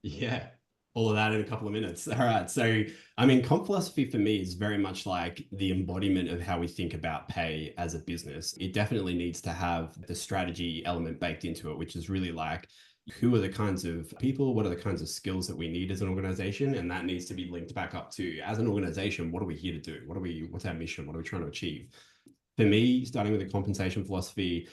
Yeah, all of that in a couple of minutes. All right. So, I mean, comp philosophy for me is very much like the embodiment of how we think about pay as a business. It definitely needs to have the strategy element baked into it, which is really like, who are the kinds of people, what are the kinds of skills that we need as an organization? And that needs to be linked back up to, as an organization, what are we here to do? What's our mission? What are we trying to achieve? For me, starting with a compensation philosophy,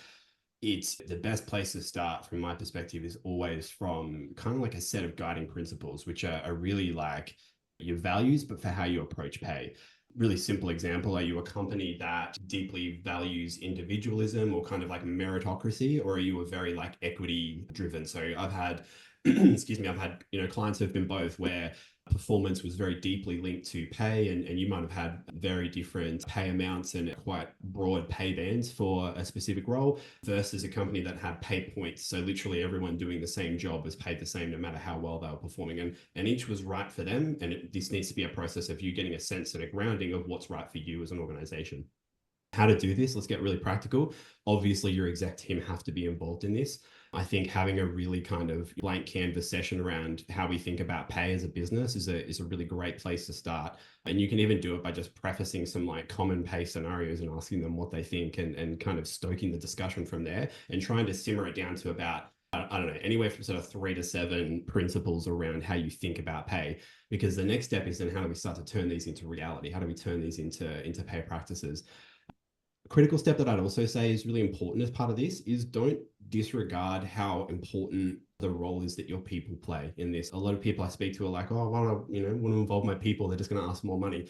it's the best place to start from my perspective is always from kind of like a set of guiding principles, which are really like your values, but for how you approach pay. Really simple example, are you a company that deeply values individualism or kind of like meritocracy, or are you a very like equity driven? So I've had excuse me, I've had, clients who've been both, where performance was very deeply linked to pay, and you might have had very different pay amounts and quite broad pay bands for a specific role, versus a company that had pay points. So literally everyone doing the same job was paid the same no matter how well they were performing. And each was right for them. And this needs to be a process of you getting a sense and a grounding of what's right for you as an organization. How to do this, let's get really practical. Obviously, your exec team have to be involved in this. I think having a really kind of blank canvas session around how we think about pay as a business is a really great place to start. And you can even do it by just prefacing some like common pay scenarios and asking them what they think, and kind of stoking the discussion from there and trying to simmer it down to about, I don't know, anywhere from sort of 3 to 7 principles around how you think about pay. Because the next step is then, how do we start to turn these into reality? How do we turn these into pay practices? Critical step that I'd also say is really important as part of this is, don't disregard how important the role is that your people play in this. A lot of people I speak to are like, oh, why don't I, want to involve my people? They're just going to ask more money.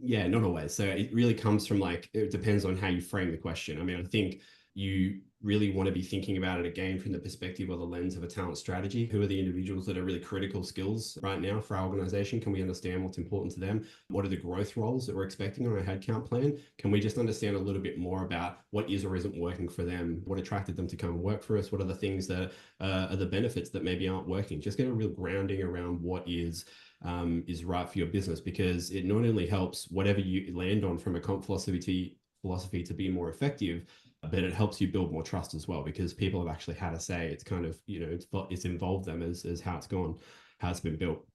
Yeah, not always. So it really comes from like, it depends on how you frame the question. I mean, I think you really want to be thinking about it again from the perspective or the lens of a talent strategy. Who are the individuals that are really critical skills right now for our organization? Can we understand what's important to them? What are the growth roles that we're expecting on our headcount plan? Can we just understand a little bit more about what is or isn't working for them? What attracted them to come and work for us? What are the things that are the benefits that maybe aren't working? Just get a real grounding around what is right for your business, because it not only helps whatever you land on from a comp philosophy to be more effective, but it helps you build more trust as well, because people have actually had a say. It's kind of, it's involved them as how it's gone, how it's been built.